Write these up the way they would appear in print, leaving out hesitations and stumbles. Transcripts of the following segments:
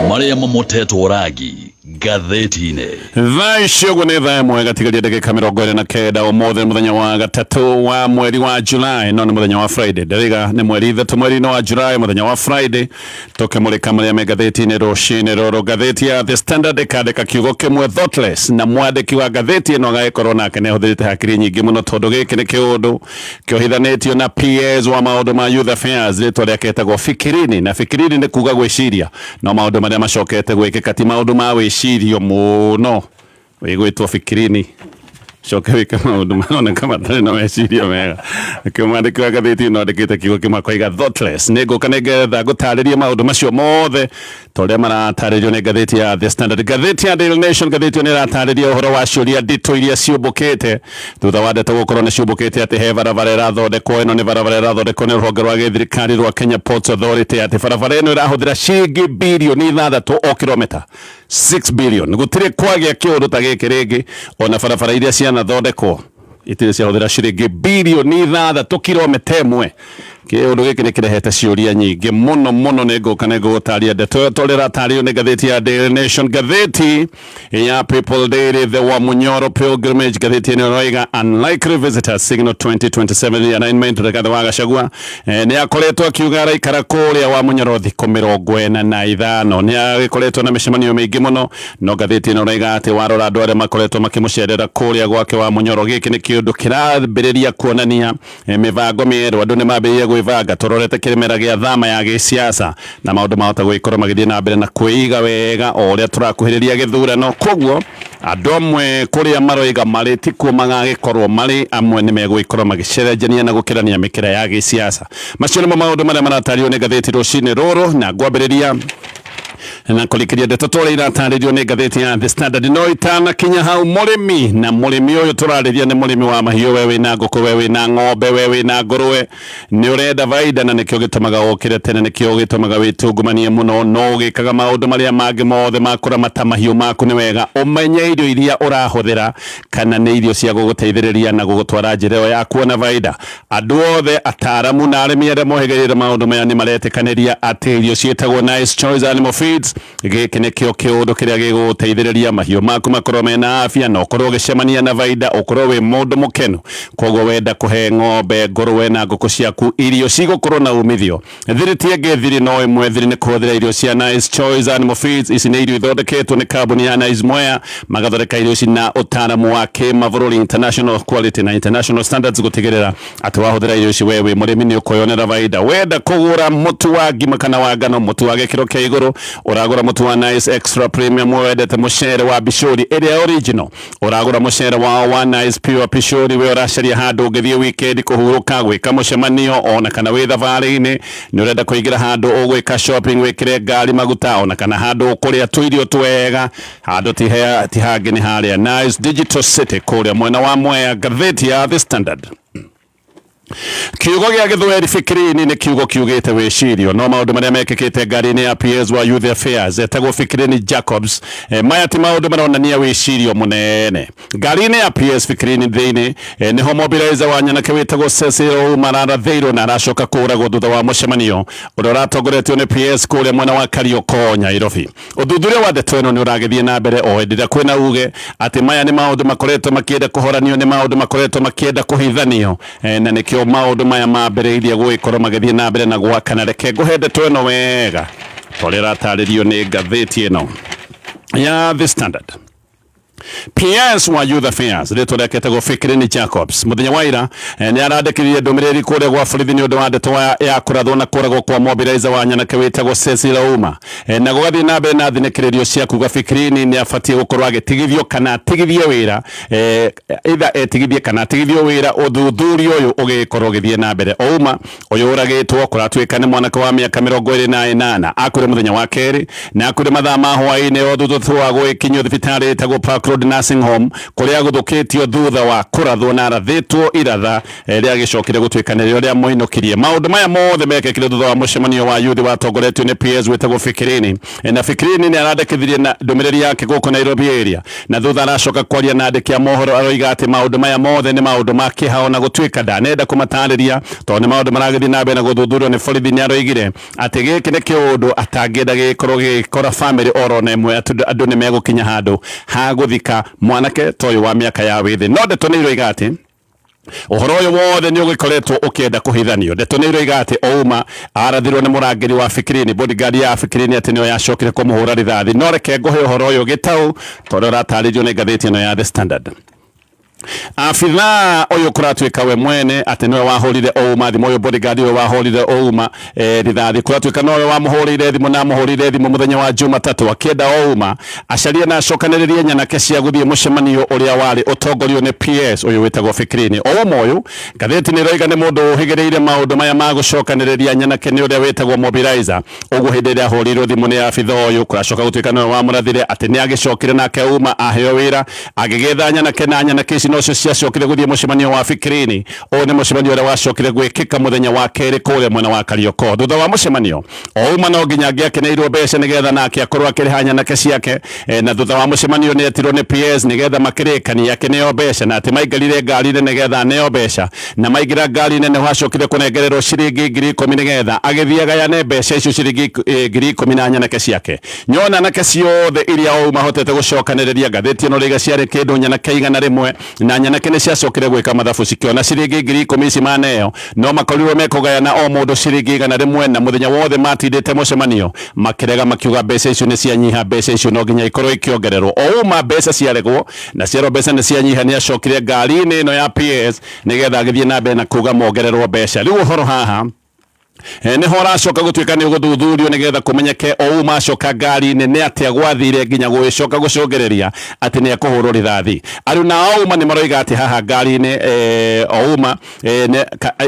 Maria Momoteto Oragi gatheti-inĩ thaa icio nĩ thaa ĩmwe gatigaria ndagĩka 29 ũmũthĩ mũthenya wa gatatu wa mweri wa July no nĩ mũthenya wa Friday ndariga nĩ mweri 3 mweri wa July mũthenya wa Friday tũkĩmũrĩka marĩa me gatheti-inĩ rũcinĩ rũrũ. Gatheti ya The Standard ĩkandĩka kiugo kĩmwe thoughtless na mwandĩki wa gatheti ĩno agagĩkorwo nake nĩ ahũthĩrĩte hakiri nyingĩ mũno tondũ gĩkĩ nĩ kĩũndũ kĩohithanĩtio na PS wa maũndũ ma Youth Affairs rĩtwa rĩake etagwo Fikirini, na Fikirini nĩ kuga gwĩciria no maũndũ marĩa macokete gwĩkĩka ti maũndũ ma wĩcirio mũno wĩgwĩtwo Fikirini coke wĩke maũndũ maroneka matarĩ na meciria mega. Kĩmwandĩki wa gatheti ĩno andĩkĩte kiugo kĩmwe koiga thoughtless. Nĩngũka nĩgetha gũtarĩria maũndũ macio mothe torĩa maratarĩrio nĩ gatheti ya The Standard. Gatheti ya Daily Nation gatheti nĩ ĩratarĩria ũhoro wa ciũria nditũ iria ciũmbũkĩte thutha wa ndeto gũkorwo nĩ ciũmbũkĩte atĩ he barabara ĩrathondekwo. Ĩno nĩ barabara ĩrathondekwo nĩ rũhonge rwa gĩthirikari rwa Kenya Ports Authority, atĩ barabara ĩno ĩrahũthĩra ciringi birioni 6 o kilomita, 6 billion. Gũtirĩ kwagĩa kĩũndũ ta gĩkĩ rĩngĩ, ona barabara iria cianathondekwo itirĩ ciahũthĩra ciringi birioni 6 kilomita ĩmwe. Kĩũndũ gĩkĩ nĩ kĩrehete ciũria nyingĩ mũno mũno. Nĩngũka nĩngũgũtaria ndeto tũrĩratarĩrio nĩ gatheti ya Daily Nation. Gatheti ya People Daily, the Wamunyoro pilgrimage, gatheti ĩno ĩroiga unlikely visitors signal 2027 alignment. Rigathĩ wa Gachagua nĩ akoretwo akiuga araikara kũrĩa Wamunyoro thikũ 45. Nĩ agĩkoretwo na mĩcemanio mĩingĩ mũno, no gatheti ĩno ĩroiga atĩ warora andũ arĩa makoretwo makĩmũcerera kũrĩa gwake Wamunyoro, gĩkĩ nĩ kĩũndũ kĩrambĩrĩria kuonania mĩbango mĩerũ. Andũ nĩ mambĩrĩria gwĩbanga tororete kĩrĩmera gĩa thama ya gĩsiasa na maũndũ mahota gwĩkorwo magĩthiĩ na mbere na kwĩiga wega o ũrĩa tũrakuhĩrĩria gĩthurano. Koguo andũ amwe kũrĩa maroiga marĩ ti kuo magagĩkorwo marĩ, amwe nĩ megũgĩkorwo magĩcenjania na gũkĩrania mĩkĩra ya gĩsiasa. Macio nĩmo maũndũ marĩa maratario nĩ gatheti rũcinĩ rũrũ, na ngwambĩrĩria na kũrĩkĩria ndeto tũrĩa iratarĩrio nĩ gatheti ya The Standard. No itanakinya hau mũrĩmi, na mũrĩmi ũyũ tũrarĩria nĩ mũrĩmi wa mahiũ, we wĩna ngũkũ, we wĩna ng'ombe, we wĩna ngũrũwe, nĩ ũrenda baida na nĩkĩo gĩtũmaga ũkĩre tene, nĩkĩo gĩtũmaga wĩtungumanie mũno, no ũgĩkaga maũndũ marĩa mangĩ mothe ma kũramata mahiũ maku. Nĩ wega ũmenye irio iria ũrahũthĩra kana nĩ irio cia gũgũteithĩrĩria na gũgũtwara njĩra ĩyo ya kuona baida. Andũ othe ataramu na arĩmi arĩa mohĩgĩrĩire maũndũ maya nĩ maretĩkanĩria atĩ irio ciĩtagwo Nice Choice Animal Feeds, gĩkĩ nĩkĩo kĩũndũ kĩrĩa gĩgũgũteithĩrĩria mahiũ maku makorwo mena afya na ũkorwo ũgĩcemania na baida, ũkorwo wĩ mũndũ mũkenu. Koguo wenda kũhe ng'ombe, ngũrũwe na ngũkũ ciaku irio cigũkorwo na umithio, thiri ti ĩngĩ, thiri no ĩmwe. Thiri nĩ kũhũthĩra irio cia Nice Choice Animal Feeds. Ici nĩ irio ithondeketwo nĩ kambuni ya Nice Mwea, magathondeka irio ici na ũtaaramu wa kĩmabũrũri, international quality na international standards, gũtigĩrĩra atĩ wahũthĩra irio ici we wĩ mũrĩmi nĩ ũkũyonera baida. Wenda kũgũra mũtu wa ngima kana wa ngano, mũtu wa gĩkĩro kĩa igũrũ, ũragũra mũtu wa Nice Extra Premium. Wendete mũcere wa Pishori ĩrĩa original, ũragũra mũcere wa Nice Pure Pishori. We ũracaria handũ ũngĩthiĩ weekend kũhurũka, gwĩka mũcemanio, ona kana wĩ thabarĩ-inĩ, nĩ ũrenda kũingĩra handũ ũgwĩka shopping, wĩkĩre ngari maguta, ona kana handũ ũkũrĩa tũirio twega, handũ ti hangĩ nĩ harĩa Nice Digital City kũrĩa mwena wa Mwea. Gatheti ya The Standard. Kiugo gĩa Gĩthweri Fikirini nĩ kiugo kiugĩte wĩcirio, no maũndũ marĩa mekĩkĩte ngari-inĩ ya PS wa Youth Affairs etagwo Fikirini Jacobs, maya ti maũndũ maronania wĩcirio mũnene. Ngari-inĩ ya PS Fikirini thĩinĩ nĩho mobilizer wa nyanake wĩtagwo Cecil Ouma arathĩirwo na aracoka kũragwo thutha wa mũcemanio ũrĩa ũratongoretio nĩ PS kũrĩa mwena wa Kariokoo, Nairobi. Ũthuthuria wa ndeto ĩno nĩ ũragĩthiĩ na mbere o hĩndĩ ĩrĩa kwĩna uge atĩ maya nĩ maũndũ makoretwo makĩenda kũhoranio, nĩ maũndũ makoretwo makĩenda kũhithanio, na nĩkĩo maũndũ maya mambĩrĩirie gwĩkorwo magĩthiĩ na mbere na gwakana. Reke ngũhe ndeto ĩno wega tũrĩa ĩratarĩrio nĩ gatheti ĩno ya The Standard. PS wa Youth Affairs rĩtwa rĩake etagwo Fikirini Jacobs mũthenya wa ira nĩ arandĩkĩrĩrie ndũmĩrĩri kũrĩa gwa borithi nĩ ũndũ wa ndeto ya kũrathwo na kũragwo kwa mobilizer wa nyanake wĩtagwo Cecil Ouma, na gũgathiĩ na mbere na thinĩkĩrĩrio cia kuga Fikirini nĩ abatiĩ gũkorwo agĩtigithio kana atigithie wĩra, either etigithie kana atigithio wĩra, ũthuthuria ũyũ ũgĩkorwo ũgĩthiĩ na mbere. Ouma ũyũ ũragĩtwo kũratuĩka nĩ mwanake wa mĩaka 28 akuire mũthenya wa kerĩ na akuire mathaa ma hwaĩ-inĩ o thutha wa gwĩkinyio thibitarĩ ĩtagwo Park Road Nursing Home kuria guthukitio thutha wa kurathwo na arathitwo iratha ria gicokire gutwikanĩrio ria moinokirie maundu maya mothe mekekire thutha wa mucemanio wa youth watongoretio ni PS wetagwo Fikirini na Fikirini ni arandikithirie na ndumiriri yake guku Nairobi area na thutha aracoka kwaria na andiki a mohoro aroiga ati maundu maya mothe ni maundu ma kihao na gutwika ndanenda kumatariria to ni maundu maragithii na mbere na guthuthurio ni borithi ni aroigire ati giki ni kiundu atangenda gikorwo gikora family oro na imwe andu ni megukinya handu ha guthika mwanake toyo wa miaka ya withi no ndeto ni iroiga ati uhoro uyu wothe ni ugikoretwo ukienda kuhithanio ndeto ni iroiga ati Ouma arathirwo ni murangiri wa Fikirini bodyguard ya Fikirini ati nio yacokire kumuhura rithathi no reke nguhe uhoro uyu gitau tondu rataririo ni ngatheti ino ya The Standard. Afitha uyu kuratwika we mwene ati niwe wahurire Ouma thimu uyu bodyguard uyu wahurire Ouma rithathi kuratwika nowe wamuhurire thimu na muhurire thimu muthenya wa Jumatatu akienda Ouma acaria na acokaniririe nyanake cia guthie mucemanio uria wari utongorio ni PS uyu wetagwo Fikirini Ouma uyu ngatheti ni roiga ni mundu uhigireire maundu maya ma gucokaniriria nyanake ni uria wetagwo mobilizer ugu hindi ria ahurirwo thimu ni afitha uyu kuracoka gutwika nowe wamurathire ati ni agicokire nake Ouma aheo wira agigitha nyanake na nyanake nocio ciacokire guthie mucemanio wa Fikirini o ni mucemanio uria wacokire gwikika muthenya wa keri kuria mwena wa Karioko thutha wa mucemanio Ouma no nginya angiakeneirwo mbeca nigetha nake akorwo akiriha nyanake ciake na thutha wa mucemanio ni etirwo ni PS nigetha makirikania akeneo mbeca na ati maigarire ngari-ini nigetha aneo mbeca na maigira ngari-ini ni wacokire kunengererwo ciringi 10,000 nigetha agithiaga yane mbeca icio ciringi 10,000 na nyanake ciake nyona nyanake ciothe iria Ouma hotete gucokaniriria ngatheti ino riga ciari kindu nyanake igana rimwe na nyanake ni ciacokire gwika mathabu cikiona ciringi 10,000 ici maneo no makorirwo mekugayana o mundu ciringi igana rimwe na muthenya wothe matindite mucemanio makirega makiuga mbeca icio ni cianyiha mbeca icio no nginya ikorwo ikiongererwo Ouma mbeca ciaregwo na ciaro mbeca ni cianyiha ni acokire ngari-ini ino ya PS nigetha agithie na mbere na kuga mongererwo mbeca riu uhoro haha ni horacoka gutwika ni guthuthurio nigetha kumenyeke Ouma acoka ngari-ini ni atia gwathire nginya gwicoka gucongereria ati ni akuhurwo rithathi ariu na Ouma ni maroiga ati haha ngari-ini Ouma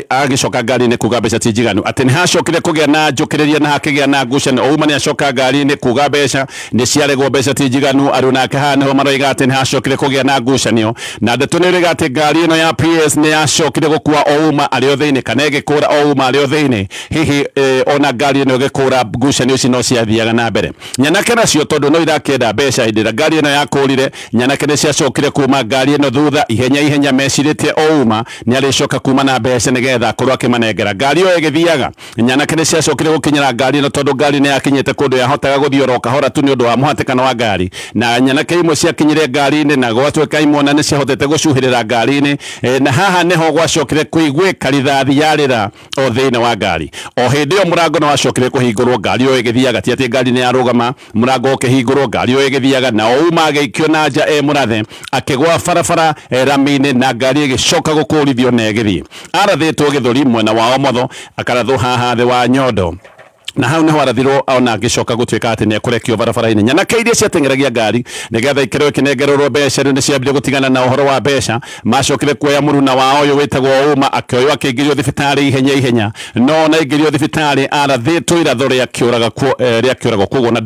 agicoka ngari-ini kuga mbeca ti njiganu ati ni hacokire kugia na njukiriria na hakigia na ngucanio Ouma ni acoka ngari-ini kuga mbeca ni ciaregwo mbeca ti njiganu ariu nake haha niho maroiga ati ni hacokire kugia na ngucanio na ndeto ni iriga ati ngari ino ya PS ni yacokire gukua Ouma ario thiini kana igikura Ouma ario thiini hihi ona ngari ino gikura ngucanio ici no ciathiaga na mbere nyanake nacio tondu no irakenda mbeca hindi ira ngari ino yakurire nyanake ni ciacokire kuma ngari ino thutha ihenya meciritie Ouma ni aricoka kuma na mbeca nigetha akorwo akimanengera ngari yo igithiaga nyanake ni ciacokire gukinyira ngari ino tondu ngari ni yakinyite kundu yahotaga guthio kahora tu ni undu wa muhatikano wa ngari na nyanake imwe ciakinyire ngari-ini na gwatwika imwe na ni ciahotete gucuhirira ngari-ini na haha niho gwacokire kuigwika rithathi yarira o thiini wa ngari o hindi yo murango no wacokire kuhingurwo ngari yo igithiaga ti ati ngari ni yarugama murango ukihingurwo ngari yo igithiaga na Ouma agikio na nja murathe akigwa barabara rami-ini na ngari igicoka gukurithio na igithii arathitwo githuri mwena wa umotho akarathwo haha thi wa nyondo na hau niho arathirwo ona agicoka gutwika ati ni akurekio barabara-ini nyanake iria ciatengeragia ngari nigetha ikirwo ikinengererwo mbeca ni ciambire gutigana na uhoro wa mbeca macokire kuoya muruna wao uyu wetagwo Ouma akioywo akingĩrio thibitari ihenya no na ingĩrio thibitari arathĩtwo iratho rĩakĩũragwo koguo na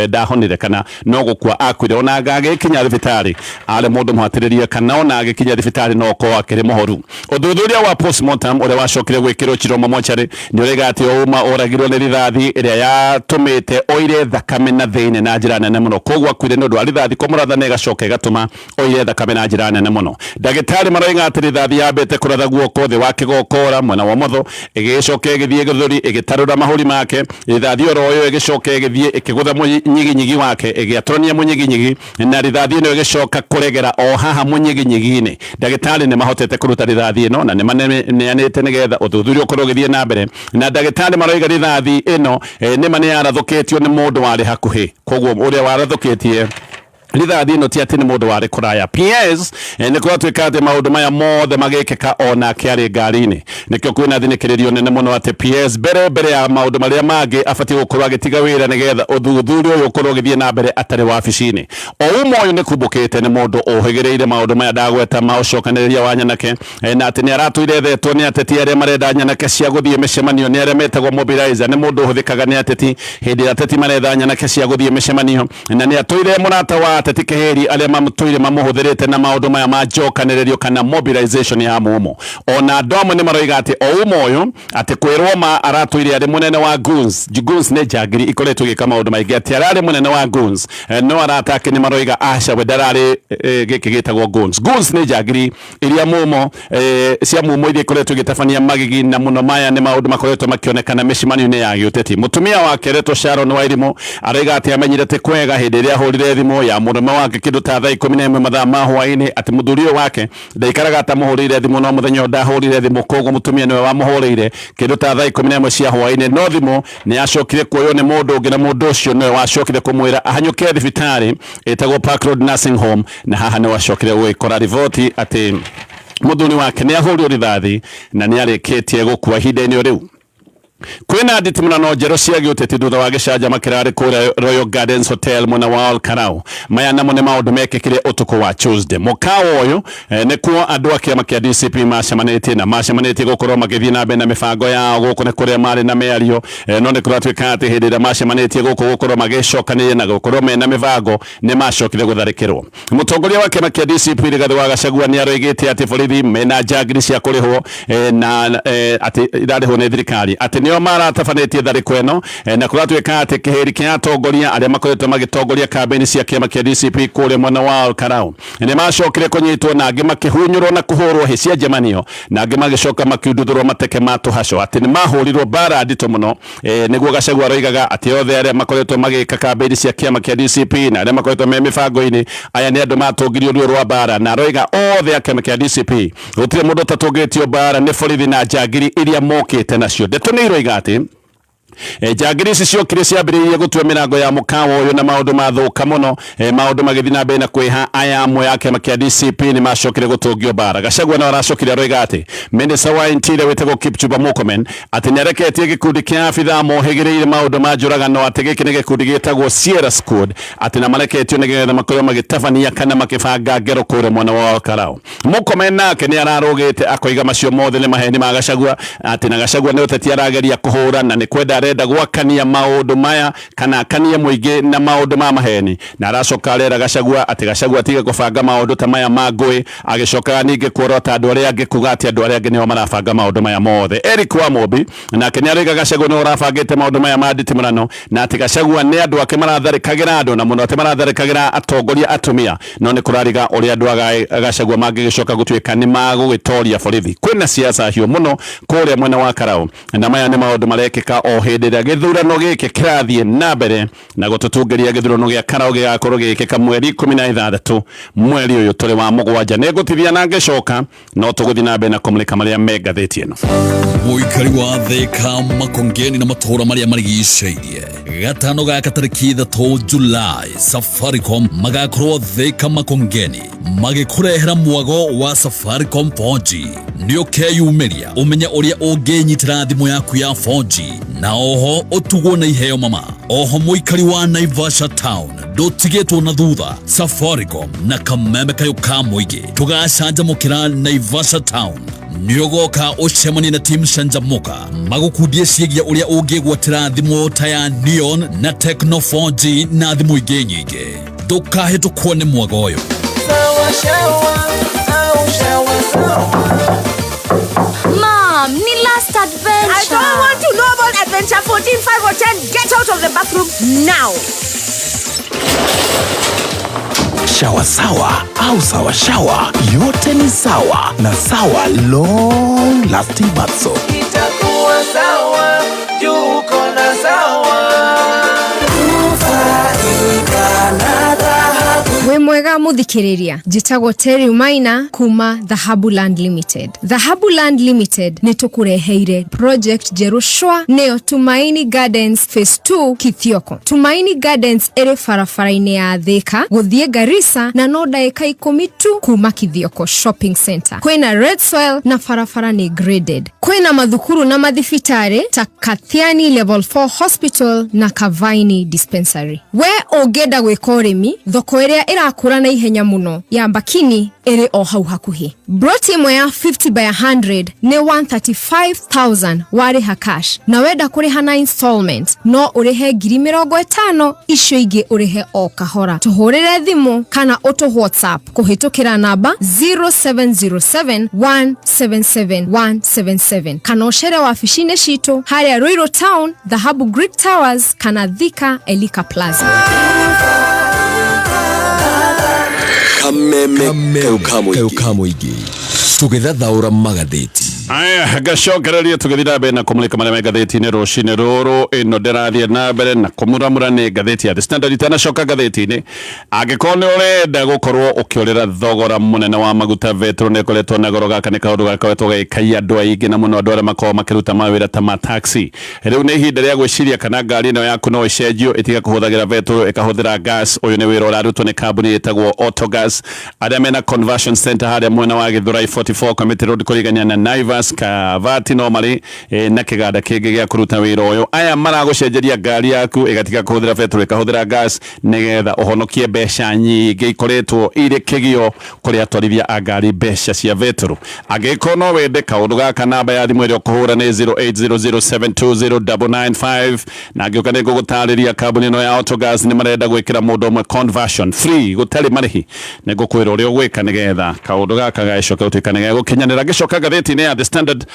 ndahonire kana no gũkua akuire ona agĩkinya thibitari arĩ mũndũ mũhatĩrĩrie kana ona agĩkinya thibitari no ko akĩrĩ mũhoru ũthuthuria wa postmortem ũrĩa wacokire gwĩkĩrwo Chiromo mochari nĩ ũrauga atĩ Ouma oragirwo nĩ rithathi iria yatumite oire thakame na thiini na njira nene muno koguo akuire nundu wa rithathi kumuratha ne gacoka igatuma oire thakame na njira nene muno ndagitari maroiga ati rithathi yambite kuratha guoko thi wake gokora mwena wa motho igicoka igithie githuri igitarura mahuri make rithathi oroyo igicoka igithie ikigutha munyiginyigi wake igiatronia munyiginyigi na rithathi ino igicoka kuregera o haha munyiginyigi-ini ndagitari ni mahotete kuruta rithathi ino na ni maneanite nigetha uthuthuria ukorwo githie na mbere na ndagitari maroiga rithathi ino nima ni yarathukitio ni mundu wari hakuhi koguo uria warathukitie rithathi ino ti ati ni mundu wari kuraya PS ni kwatwika ati maundu maya mothe magikika ona kiari ngari-ini nikio kwina thinikiririo nene muno ati PS mbere ya maundu maria mangi afati gukorwo agitiga wira nigetha uthuthuria uyu ukorwo githie na mbere atari wabici-ini Ouma uyu ni kumbukite ni mundu uhigireire maundu maya ndagweta ma ucokaniriria wa nyanake na ati ni aratuire thetwo ni ateti aria marenda nyanake cia guthie micemanio ni aria metagwo mobilizer ni mundu uhuthikaga ni ateti hindi ateti maretha nyanake cia guthie micemanio na ni atuire murata wa ateti keheri aria mamutwire mamuhuthirite na maundu maya majokanererio kana mobilization ya mumo ona ndomo ni maroiga ati o umoyo ati kwirwo ma aratwire ari munene wa goons ne jagiri ikoretwo gika maundu maingi ati arari munene wa goons no aratake ni maroiga aca we darari giki gitagwo goons ne jagiri iria mumo cia mumo iria ikoretwo gitabania magigi na muno maya ni maundu makoretwo makionekana micimani-ini ya giuteti mutumia wake Reto Sharon Wairimu araiga ati amenyirete kwega hindi iria ahurire thimu ya murume wake kindu ta thaa 11 mathaa ma hwaini ati muthurio wake ndaikaraga atamuhurire thimu no muthenya ndahurire thimu koguo mutumia niwe wamuhurire kindu ta thaa 11 cia hwaini no thimu ni acokire kuoyo ni mundu ungi na mundu ucio niwe wacokire kumwira ahanyuke thibitari etagwo Park Road Nursing Home na haha ni wacokire gwikora rivoti ati muthuri wake ni ahurirwo rithathi na ni arikitie gukua hinda-ini riu kwina nditimurano njero cia giuteti thutha wa gicanja kirari kuria Royal Gardens Hotel muna wa Olkarau maya namo ni maundu mekikire utuku wa Tuesday mukawa uyu nikuo andu akiama kia DCP macemanitie gukorwo magithii na mbere na mibango yao guku ni kuria mari na miario no ni kuratwika ati hindi ria macemanitie guku gukorwo magicokanirie na gukorwo mena mibango ni macokire gutharikirwo mutongoria wa kiama kia DCP Rigathi wa Gachagua ni aroigite ati borithi mena njagiri cia kurihwo na ati irarihwo ni thirikari ati nio maratabanetie thariko eno na kuratwika ati kiheri kia atongoria aria makoretwo magitongoria kambeni cia kiama kia DCP kuria mwena wa Olkarau ni macokire kunyitwo na angi makihunyurwo na kuhurwo hicia njemanio na angi magicoka makiunduthurwo mateke matuhaco ati ni mahurirwo bara ndito muno niguo Gachagua aroigaga ati othe aria makoretwo magika kambeni cia kiama kia DCP na aria makoretwo me mibango-ini aya ni andu matungirio ruo rwa bara na aroiga othe a kiama kia DCP gutire mundu tatungitio bara ni borithi na njagiri iria mokite nacio ndeto ni iroiga ati njagiri ici ciokire ciambiririe gutue mirango ya mukawa uyu na maundu mathuka muno maundu magithii na mbere na kwiha aya amwe ya kiama kia DCP ni macokire gutungio bara Gachagua na aracokire aroiga ati Minister wa Interior wetagwo Kipchumba Murkomen ati niareketie gikundi kia abitha mohigireire maundu ma njuragano ati giki ni gikundi gitagwo Sierra Squad ati na mareketio nigetha makorwo magitabania kana makibanga ngero kuria mwena wa Olkarau Murkomen nake ni ararugite akoiga macio mothe ni maheni ma Gachagua ati na Gachagua ni uteti arageria kuhura na ni kwenda arenda gwakania maundu maya kana akanie muingi na maundu ma maheni na aracoka arera Gachagua ati Gachagua tiga kubanga maundu ta maya ma ngui agicoka ninge kuorota andu aria angi kuga ati andu aria angi nio marabanga maundu maya mothe Eric Wamombi na kenya ariga Gachagua no arabangite maundu maya ma nditimurano na ati Gachagua ni andu ake maratharikagira andu na muno ati maratharikagira atongoria atumia no ni kurariga uria andu aga Gachagua magigicoka gutwika ni magugitoria borithi kwina siasa hiyo muno kuria mwena wa Karau na maya ni maundu marekika o hindi ria githurano giki kirathie na mbere na gututungiria githurano gia Karau gigakorwo gikika mweri 16 mweri uyu turi wa mugwanja ne gutithia na ngicoka no tuguthi na mbere na kumulika maria me ngatheti eno muikari wa Thika Makongeni na matura maria marigiceirie gatano gaka tariki 3 Julai Safaricom magakorwo Thika Makongeni magikurehera mwago wa Safaricom 4G ndio keyumiria umenya uria unginyitira thimu yaku ya 4G na oho utugwo na iheo mama oho muikari wa Naivasha Town ndotigetwo na thutha Safaricom na kameme kayo ka muigi tugacanjamukira Naivasha Town niogoka ucemani na team Shanjamuka magukudie ciĩgie uria ungigwatira thimu ta ya Neon na Tecno 4G na thimu ingĩ nyingĩ ndukahĩtũkwo nĩ mwago ũyũ Mom, ni last adventure. I don't want to know about adventure 14, 5 or 10. Get out of the bathroom now. Shawa sawa au sawa shawa, yote ni sawa na sawa long lasting bath soap. Itakuwa sawa, juko na sawa. We mwega muthikiriria njitagwo Terry Maina kuma Dhahabuland Limited. Dhahabuland Limited ni tukureheire project jerushwa neo Tumaini Gardens Phase 2 Kithioko. Tumaini Gardens ere farafara-ini ya Thika guthie Garissa na no daika 10 tu kuma Kithioko Shopping Center. Kwina red soil na farafara ni graded. Kwina mathukuru na mathibitari ta Kathiani Level 4 Hospital na Kavaini Dispensary. We ungenda gwika urimi, thoko iria irakura na ihenya muno ya Mbakini iri o hau hakuhi. Broti imwe ya 50 by 100 ni 135,000 wariha cash, na wenda kuriha na installment no urihe 50,000 icio ingi urihe o kahora. Tuhurire thimu kana utu WhatsApp kuhitukira namba 0707177177 kana uchere wabici-ini citu haria Ruiru Town, Dhahabu Greek Towers kana Thika Elika Plaza. Kameme Keukamoigi tugithathaura magatheti. Aya gacokereria tugithira mbere na kumulika maria magatheti-ini rucini ruru ino ndirathie na mbere na kumuramura ni gatheti ya The Standard itanacoka gatheti-ini angikorwo ni urenda gukorwo ukiurira thogora munene wa maguta vetro ne koletwo na goro gaka ni kaundu gakoretwo gaikai andu aingi na muno andu aria makorwo makiruta mawira ta ma taxi. Riu ni ihinda ria gwiciria kana ngari ino yaku no icenjio itiga kuhuthagira vetro ikahuthira gas. Uyu ni wira urarutwo ni kambuni itagwo Autogas aria mena conversion center haria mwena wa Githurai 44 Committee Road kurigania na Naivas Kavati no mari na kiganda kingi gia kuruta wira uyu. Aya maragucenjeria ngari yaku igatiga kuhuthira vetro ikahuthira gas nigetha uhonokie mbeca nyingi ikoretwo iri kigio kuri atwarithia a ngari mbeca cia vetro. Angikorwo no wende kaundu gaka namba ya thimu iria kuhura ni 0800720995 na angiuka ni gugutariria kambuni no ya Autogas ni marenda gwikira mundu umwe conversion free gutari marihi ni gukwira uria gwika nigetha kaundu gaka gacoka utikane gukinyanira gicoka gatheti-ini ya The Standard.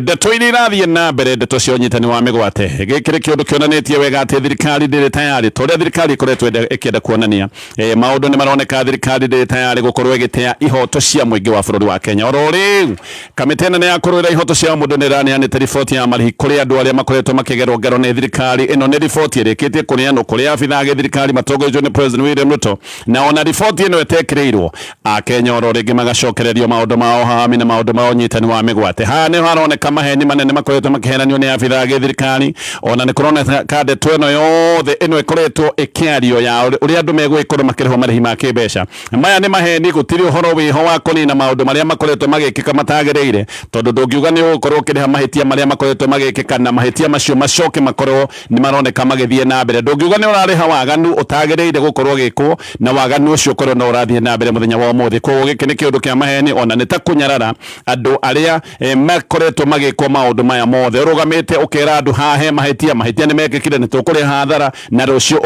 Ndeto iria irathie na mbere, ndeto cia unyitani wa migwate gikiri kiundu kionanitie wega ati thirikari ndiri tayari toria thirikari ikoretwo ikienda kuonania maundu ni maroneka thirikari ndiri tayari gukorwo igitea ihoto cia muingi wa bururi wa Kenya. Oro riu kamiti nene ya kurwira ihoto cia mundu ni ranianite riboti ya marihi kuri andu aria makoretwo makigerwo ngero ni thirikari. Ino ni riboti irikitie kuriano kuri abitha age thirikari matongojwo ni President William Ruto, na ona riboti ino etekireirwo a Kenya oro ringi magacokererio maundu mao hami na maundu mao nyitani wa migwate. Ha ni haroneka maheni manene makoretwo makiheranio ni abitha age thirikari, ona ni kuroneka kade tweno yothe ino ikoretwo ikiario ya uria andu megwikorwo makiriho marihi ma kimbeca. Maya ni maheni, gutiri uhoro wiho wa kunina maundu maria makoretwo magikika matagereire, tondu ndungiuga ni ukorwo ukiriha mahitia maria makoretwo magikika na mahitia macio macoke makorwo ni maroneka magithie na mbere. Ndungiuga ni urariha waganu utagereire gukorwo gikwo na waganu ucio ukorwo no urathie na mbere muthenya wa umuthi. Koguo giki ni kiundu kia maheni, ona ni ta kunyarara andu aria makoretwo magikwo maundu maya mothe. Urugamite ukera andu hahe mahitia ni mekikire ni tukuri hathara na rucio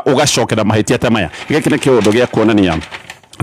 ugacokera mahitia ta maya. Giki ni kiundu gia kuonania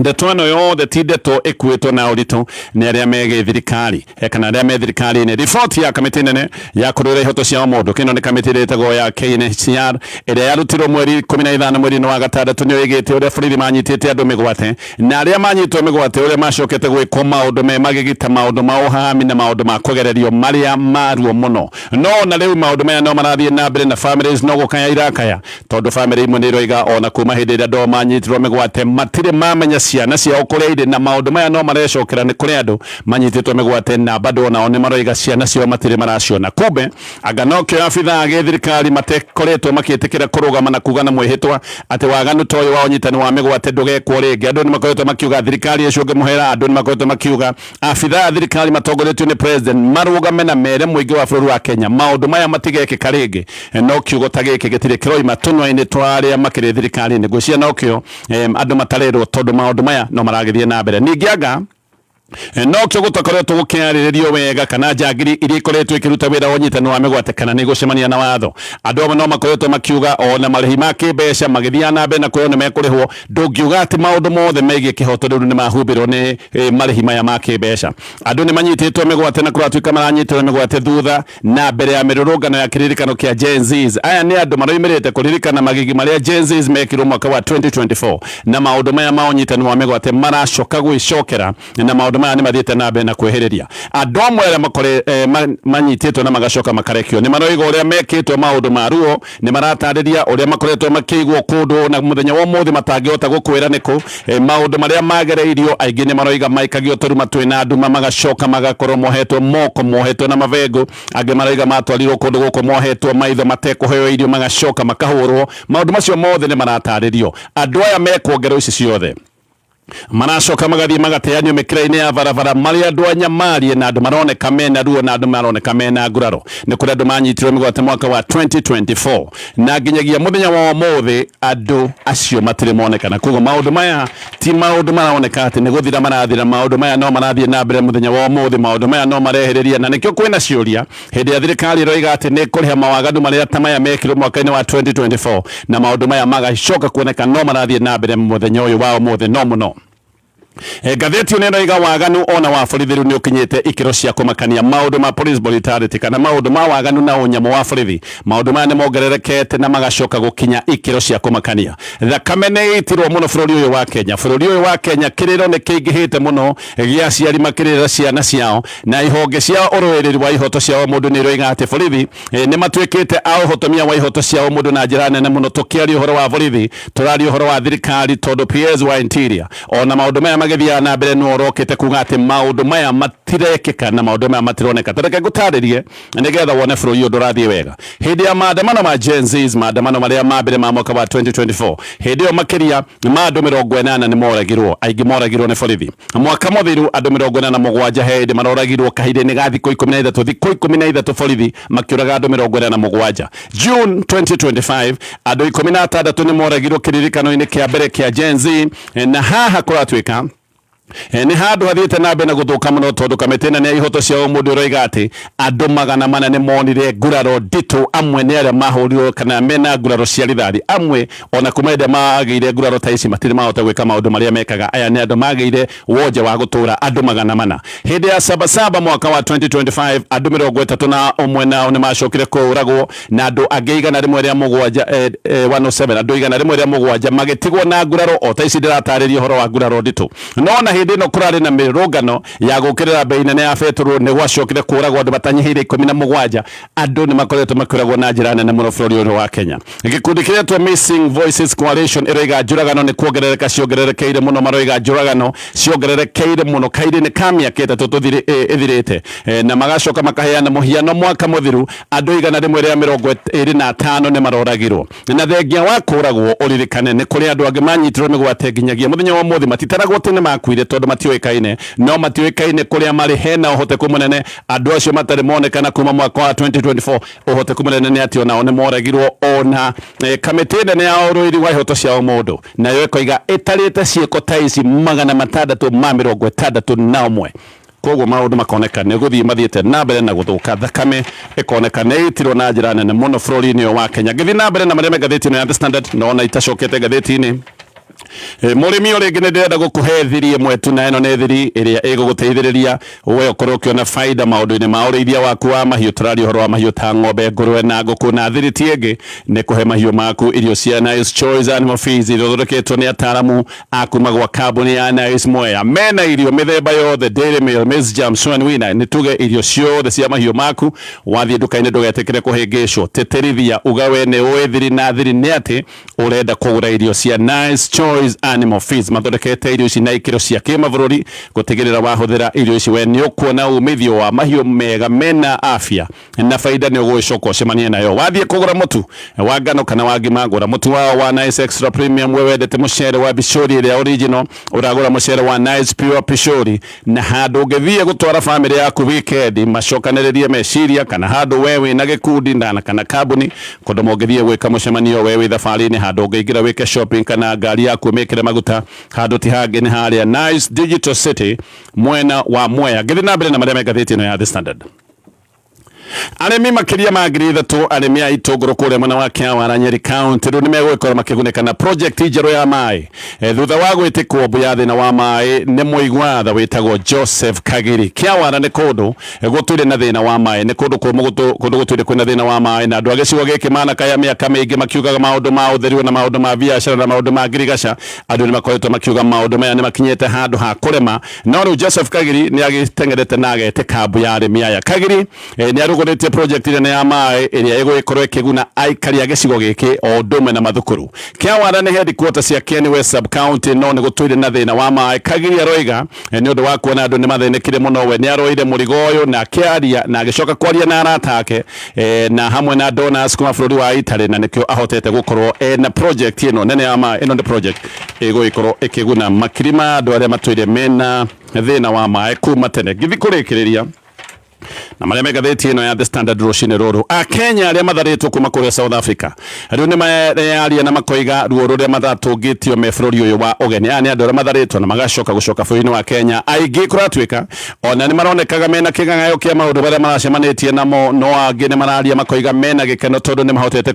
ndeto ino yothe ti ndeto ikuitwo na uritu ni aria mege thirikari kana aria me thirikari. Ni riboti ya kamiti nene ya kurwira ihoto cia mundu. Kino ni kamiti iretagwo ya KNHCR iria yarutirwo mweri 15 mweri wa gatandatu ni oigite uria borithi manyitite andu migwate na aria manyitwo migwate uria macokete gwikwo maundu me magigita maundu ma uhami na maundu ma kugererio maria maruo muno. No na riu maundu maya no marathie na mbere na families no gukaya irakaya tondu family imwe ni roiga ona kuma hindi ria ndo manyitirwo migwate matire mamenya ciana ciao kureire na maundu maya no marecokera ni kuri andu manyititwo migwate na bado ona one maroiga ciana cio matire maraciona. Kumbe aganokio abitha age thirikari matekoretwo makiitikira kurugama na kuga na mwihitwa ati waganu toyo wa unyitani wa migwate ndugekwo ringi. Andu ni makoretwo makiuga thirikari icunge muhera, andu ni makoretwo makiuga abitha thirikari matongoretio ni president marugame na mere muingi wa bururi wa Kenya maundu maya matigekika ringi. No kiugo ta giki gitire kiroima tunwa-ini twaria makiri thirikari ni gwicia nokio andu matarerwo tondu maundu maya no maragithie na mbere. Ningianga no kyo gutakoretwo gukiariririo wega kana njagiri iri ikoretwo ikiruta wira wa unyitani wa migwate kana ni gucemania na watho. Andu amwe no makoretwo makiuga ona marihi ma kimbeca magithia na mbere na kwona mekurihwo. Ndungiuga ati maundu mothe megie kihoto riu ni mahumbirwo ni marihi maya ma kimbeca. Andu ni manyititwo migwate na kuratuika maranyitwo migwate thutha na mbere ya mirurungano ya kiririkano kia Gen Zs. Aya ni andu maroimirite kuririkana magigi maria Gen Zs mekirwo mwaka wa 2024 na maundu maya ma unyitani wa migwate maracoka gwicokera na maundu maya ni mathiete na mbere na kwehereria. Andu amwe aria makore manyititwo na magacoka makarekio ni maroiga uria mekitwo maundu maruo ni maratariria uria makoretwo makigwo kundu na muthenya wa umuthi matangihota gukwira niku maundu maria magereirio. Aingi ni maroiga maikagio turuma twina nduma magacoka magakorwo mohetwo moko mohetwo na mavengo. Angi maroiga matwarirwo kundu guko mohetwo maitho matekuheo irio magacoka makahurwo. Maundu macio mothe ni marataririo. Andu aya mekwo ngero ici ciothe maracoka magathie magateanio mikira-ini ya barabara maria andu anyamarie na andu maroneka mena ruo na andu maroneka mena nguraro ni kuri andu manyitirwo migwate mwaka wa 2024 na nginyagia muthenya wa umuthi andu acio matire monekana koguo maundu maya ti maundu maraoneka ati ni guthira marathira maundu maya no marathie na mbere muthenya wa umuthi maundu maya no marehereria na nikio kwina ciuria hindi ya thirikari roiga ati ni kuriha mawaganu maria ta maya mekirwo mwaka-ini wa 2024 na maundu maya magacoka kuoneka no marathie na mbere muthenya uyu wa umuthi no muno. Gatheti uneno iga waganu ona wa borithi riu ni ukinyite ikiro cia kumakania maundu ma police brutality kana maundu ma waganu na unyamo wa borithi maundu maya ni mongererekete na magacoka gukinya ikiro cia kumakania thakame ni itirwo muno bururi uyu wa Kenya kiriro ni kiingihite muno gia ciari makirira ciana ciao na ihonge cia uruiriri wa ihoto ciao mundu ni roiga ati borithi ni matwikite a uhotomia wa ihoto ciao mundu na njira nene muno tukiaria uhoro wa borithi turari uhoro wa thirikari tondu PS wa interior ona maundu maya magithia na mbere no rokete kuga ati maundu maya matirekeka na maundu maya matironeka tareke gutaririe nigetha wone bururi undu rathie wega hindi ya maandamano ma Gen Z's maandamano maria mambere ma mwaka wa 2024 hindi yo makiria ma andu 80 ni moragirwo aingi moragirwo ni borithi mwaka muthiru andu 47 hindi maroragirwo kahinde-ini ga thikũ 13 thikũ 13 borithi makiuraga andu 47 June 2025 andu 16 ni moragirwo kiririkano-ini kia mbere kia Gen Z na haha kuratwika ni handu hathiite na mbere na guthuka muno tondu kamiti nene ya ihoto cia mundu roiga ati andu 400 ni monire nguraro nditu amwe ni aria mahurirwo kana mena nguraro cia rithathi amwe ona kumende magire nguraro ta ici matire mahota gwika maundu maria mekaga aya ni andu magire wonje wa gutura andu 400 hindi ya sabasaba mwaka wa 2025 andu 31 nao ni macokire kuragwo na andu angi 107 andu 107 magitigwo na nguraro o ta ici ndiratariria horo wa nguraro nditu nona hindi no kurari na mirungano ya gukirira bei nene ya beturu ni gwacokire kuragwo andu batanyihire 17 andu ni makoretwo makiragwo na njira nene muno bururi wa Kenya gikundi kiretwo Missing Voices Coalition iroiga njuragano ni kuongerereka ciongererekeire muno maroiga njuragano ciongererekeire muno kaire ni kamia keta tututhire ithirite na magacoka makaheana muhiano mwaka muthiru andu 125 ni maroragirwo na thengia wa kuragwo uririkane ni kuri andu angi manyitirwo migwate nginyagia muthenya wa muthi matitaragwo tene makuire tondu matioikaine no matioikaine kuria mari hena uhoteku munene andu acio matari monekana kuma mwaka wa 2024 uhoteku munene ni ati ona one moragirwo ona kamiti nene ya uruiri wa ihoto cia mundu nayo ikoiga itarite ciiko ta ici 661 koguo maundu makoneka ni guthii mathiete na mbere na guthuka thakame ikoneka ni itirwo na njira nene muno bururi-ini wa Kenya githi na mbere na maria megatheti-ini ya The Standard no itacokete gatheti-ini murimi uri ngi ndirenda gukuhe thiri imwe tu na ino ni thiri iria iguguteithiriria we ukorwo ukiona faida maundu-ini ma urithia waku wa mahiu turari uhoro wa mahiu ta ng'ombe ngurwe na nguku na thiri tiengi ni kuhe mahiu maku irio cia Nice Choice Animal Feeds ithondeketwo ni ataramu akuma gwa kambuni ya Nice Mwea mena irio mithemba yothe Dairy Meal, Maize Germ, Swan Winner ni tuge irio ciothe cia mahiu maku wathie nduka-ini ndugetikire kuhingicwo teterithia ugawe ni uĩ thiri na thiri ni ati urenda kugura irio cia Nice Choice Animal Feeds mathondekete irio ici na ikiro cia kimabũrũri gutigirira wahuthira irio ici we ni ukuona umithio wa mahiu mega mena afya na faida ni ugwicoka ucemanie nayo wathie kugura mutu wa ngano kana wa ngima gura mutu wa Nice Extra Premium we wendete mucere wa Pishori iria original uragura mucere wa Nice Pure Pishori na handu ngithie gutwara family yaku weekend macokaniririe meciria kana handu wewe na gikundi ndana kana kambuni kundu mongithie gwika mucemanio wewe thabari-ini handu ngiingira wike shopping kana ngari yaku mekire maguta handu ti hangi ni haria Nice Digital City mwena wa Mwea githi na mbere na maria megatheti-ino ya The Standard arimi makiria ma ngiri ithatu arimi a itũngũrũ kũrĩa mwena wa Kĩawara Nyeri County rĩu nĩmegũgĩkorwo makĩgunĩka na project njerũ ya maĩ thutha wa gwĩtĩkwo mbu ya thĩna wa maĩ nĩ mũigua tha wĩtagwo Joseph Kagiri. Kĩawara nĩ kũndũ gũtũire na thĩna wa maĩ nĩ kũndũ kũmũ kũndũ gũtũire kwĩna thĩna wa maĩ na andũ a gĩcigo gĩkĩ manakaya mĩaka mĩingĩ makiugaga maũndũ ma ũtheru na maũndũ ma biacara na maũndũ ma ngirigaca andũ nĩ makoretwo makiuga maũndũ maya nĩ makinyĩte handũ ha kũrema no rĩu Joseph Kagiri nĩ agĩteng'erete na agetĩka mbu ya arĩmi aya. Kagiri nĩ tuguretie project ine ya mai iria igwikorwo ikiguna aikari agicigo giki o ndumwe na mathukuru Kiawara ni headquarters ya Kenwe sub county no ni gutwire na thina wa mai Kagiria Roiga ni undu wa kuona andu ni mathenekire muno we ni aroire murigo uyu na akiaria na agicoka kwaria na arata ake na hamwe na donors kuma bururi wa Italy na nikio ahotete gukorwo na project ino nene ya mai ino ni project igwikorwo ikiguna makirima andu aria matwire mena thina wa mai kuma tene githi kurikiriria na maria megatheti ino ya The Standard Rushine Roro Kenya aria matharitwo kuma kuria South Africa riu ni mayaria na makoiga ruo ruria mathatungitio me bururi uyu wa ugeni ani andu aria matharitwo na magacoka gucoka bururi wa Kenya aingi kuratwika ona ni maronekaga mena kigangayo kia maundu baria maracemanitie namo no angi ni mararia makoiga mena gikeno tondu ni mahotete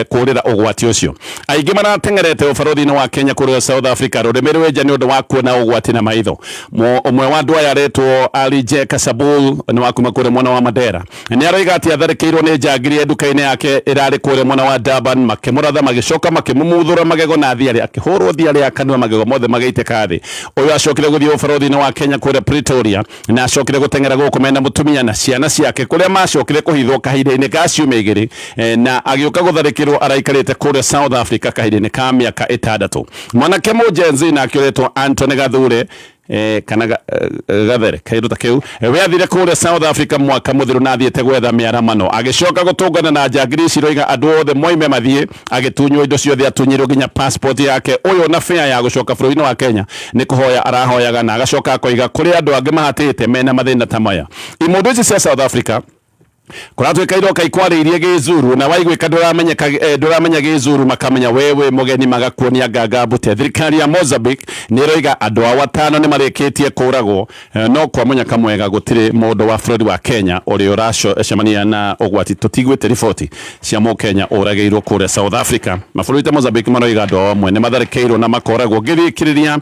kurira ugwati ucio aingi maratengerete ubarothi wa Kenya kuria South Africa rurimi rweja ni undu wa kuona ugwati na maitho umwe wa andu aya aretwo Ali J Kasabul ni wa kuma kure mwana wa Madera ni aroiga ati atharikirwo ni njangiri nduka-ini yake irari kure mwana wa Durban makimuratha magicoka makimumuthura magego na thiari akihurwo thiari akanua magego mothe magaiteka thi uyu acokire guthii ubarothi wa Kenya kure Pretoria na acokire gutengera guku mena mutumia na ciana ciake kuria macokire kuhithwo kahinda-ini ka ciumia igiri na agiuka gutharikirwo araikarite kure South Africa kahinda-ini ka miaka 6 mwanake mujenzi na akioretwo Anthony Gathure kana Gathere kairu ta kiu we athire kure South Africa mwaka muthiru na thiete gwetha miaramano agicoka gutungana na njangiri ciroiga andu othe moime mathie agitunywo indo ciothe atunyirwo ginya passport yake uyu na fare ya gucoka bururi wa Kenya ni kuhoya arahoyaga na agacoka akoiga kuri andu angi mahatite mena mathina ta maya imundu ici cia South Africa kuratwika iroka ikwaririe gizuru na waigwika nduramenya gizuru makamenya wewe mugeni magakuonia gagabute thirikari ya Mozambique niroiga andu a watano ni mareketie kuragwo no kwa munya kamwega gutire mundu wa bururi wa Kenya uri urasho ecemania na ugwati tutigwite riboti cia mu Kenya urageirwo kure South Africa mabũrũri ta Mozambique maroiga andu amwe ni matharĩkĩirwo na makoragwo githikiriria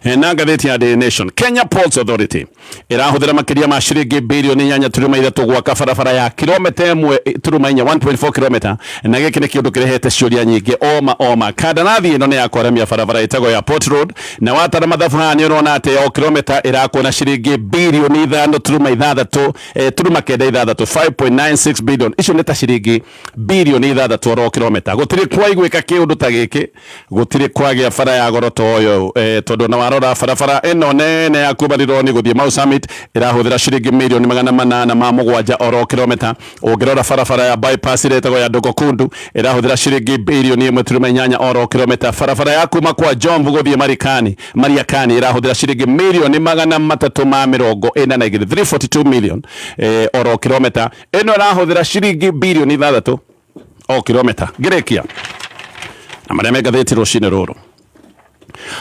na ngatheti ya The Nation Kenya Ports Authority irahuthira makiria ma ciringi bilioni 4.3 gwaka barabara ya kilomita 1.4 km na giki ni kindu kirehete ciuria nyingi oma kandarathi ino ni yakwaramia barabara itago ya Port Road na watara mathabu hani urona ati o kilomita irakona ciringi bilioni 5.6 5.96 billion icio ni ta ciringi bilioni 6 ro kilomita gutiri kwa igwika kiundu ta giki gutiri kwagia bara ya goroto oyo tondu na warora barabara ino nene ya kubarirwo ni guthie Mau Summit irahuthira ciringi milioni 807 oro kilomita ungirora barabara ya bypass iretagwo ya Ndoko Kundu irahuthira ciringi bilioni 1.8 oro kilomita barabara ya kuma kwa Jomvu guthie Mariakani irahuthira ciringi milioni 342 million oro kilomita ino irahuthira ciringi bilioni 6 o kilomita girekia na maria megatheti Rushine Roro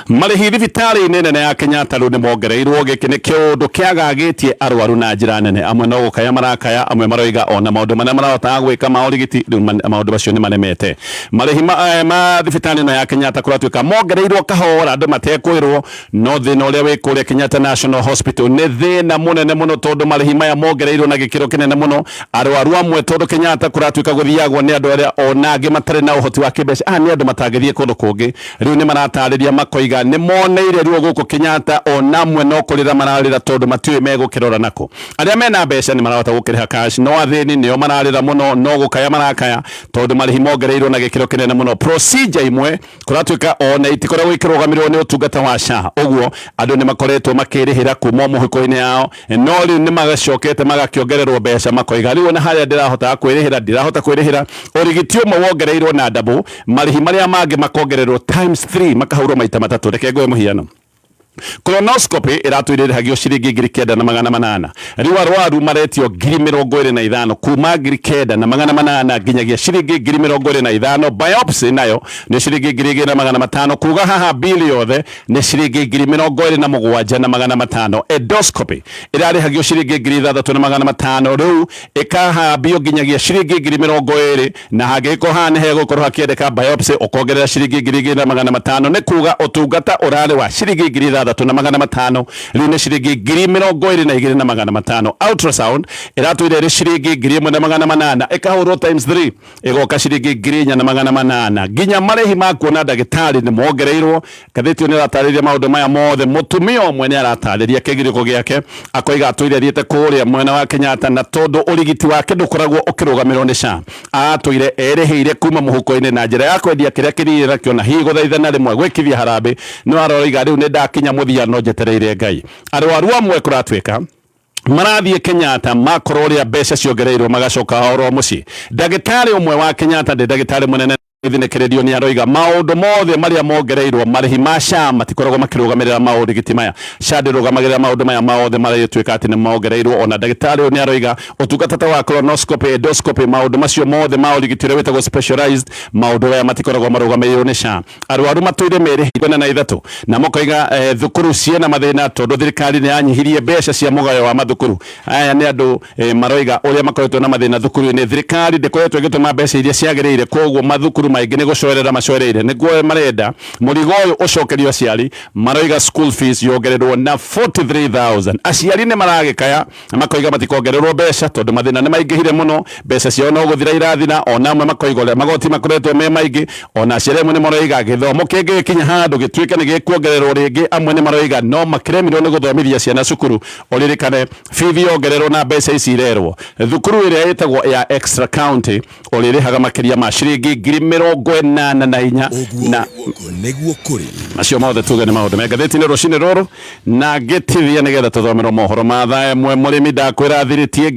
marihi thibitari nene ya Kenyatta ru ni mongereirwo giki ni kiundu kiagagitie arwaru na njira nene amwe no gukaya marakaya amwe maroiga ona maundu manene marahota gwika maurigiti maundu bacio ni manemete marihi ma thibitari no ya Kenyatta kuratwika mongereirwo kahora andu matekwirwo no thina uria wi kuria Kenyatta National Hospital ni thina munene muno tondu marihi maya mongereirwo na gikiro kinene muno arwaru amwe tondu Kenyatta kuratwika guthiagwo ni andu aria onangi matare na uhoti wa kibeca ni andu matagithie kundu kungi riu ni maratariria makoiga ni moneire ruo guku Kenyatta onamwe no kurira mararira tondu matiwe megukirora nako aria mena mbeca ni marahota gukiriha cash no athini nio mararira muno no gukaya marakaya tondu marihi mongereirwo na gikiro kinene muno procedure imwe kuratwika ona itikora gwikirugamirwo ni utungata wa SHA uguo andu ni makoretwo makirihira kuma muhiko-ini yao no riu ni magacokete magakiongererwo mbeca makoiga riu na haria ndirahota kwirihira urigiti umwe wongereirwo na double marihi maria mangi makongererwo times 3 makahurwo maita matatu reke ngoe muhiano colonoscopy iratwirire hagio ciringi 9,800 riu arwaru maretio 25,000 kuma 9,800 nginyagia ciringi 25,000 biopsy nayo ni ciringi 2,500 kuga haha bili yothe ni ciringi 27,500 endoscopy irari hagio ciringi 6,500 riu ikahambio nginyagia ciringi 20,000 na hagiko hane hego korwo hakiendeka biopsy ukongerera ciringi 2,500 ni kuga utungata urari wa ciringi 6,500 riu ni ciringi 22,500. Ultrasound iratwire ri ciringi 1,800 ikahurwo times 3 igoka ciringi 4,800. Ginya marehi ma kuona ndagitari ni mongereirwo. Gatheti ni ratariria maundu maya mothe. Mutumia umwe ni aratariria kigiriko giake akoiga atwire thiete kuria mwena wa Kenyatta na tondu urigiti wake ndukoragwo ukirugamirwo ni SHA atwire eriheire kuma muhuko-ini na njira ya kwendia kiria kirira kiona hi guthaithana rimwe gwikithia harambe no aroiga riu ni ndakinya muthia no njetereire Ngai. Arwaru amwe kuratwika marathie Kenyatta makorwo ria mbeca ciongereirwo magacoka oro muci. Ndagitari umwe wa Kenyatta ndi ndagitari munene thinekererio ni aroiga maundu mothe maria mongereirwo marihi ma SHA matikoragwo makirugamirira maundu gitimaya SHA ndirugamagirira maundu maya mothe maria twika ati ni mongereirwo. Ona ndagitari ni aroiga utungata wa colonoscopy endoscopy maundu macio mothe ma urigitire witagwo specialized maundu maya matikoragwo marugamiriro ni SHA. Arwaru matwire meri 13 na mokoiga thukuru ciena mathina tondu thirikari ni yanyihirie mbeca cia mugayo wa mathukuru. Aya ni andu maroiga uria makoretwo na mathina thukuru ni thirikari ndikoretwo igituma mbeca iria ciagiriire koguo mathukuru maingi ni gucoerera macoereire niguo marenda murigo uyu ucokerio aciari maroiga school fees yongererwo na 43,000. Aciari ni maragikaya makoiga matikongererwo mbeca tondu mathina ni maingihire muno mbeca ciao no guthira irathina ona amwe makoiga uria magoti makoretwo me maingi ona aciari amwe ni maroiga githomo kingi gikinya handu gitwike ni gikuongererwo ringi amwe ni maroiga no makiremirwo ni guthomithia ciana cukuru oririkane fithi yongererwo na mbeca ici irerwo thukuru iria yetagwo ya extra county oririhaga makiria ma ciringi 84 na niguo kuri macio mothe tuge ni maundu me gatheti-ini rucini ruru na ngitithia nigetha tuthomerwo mohoro ma thaa imwe murimi ndakwira thiritie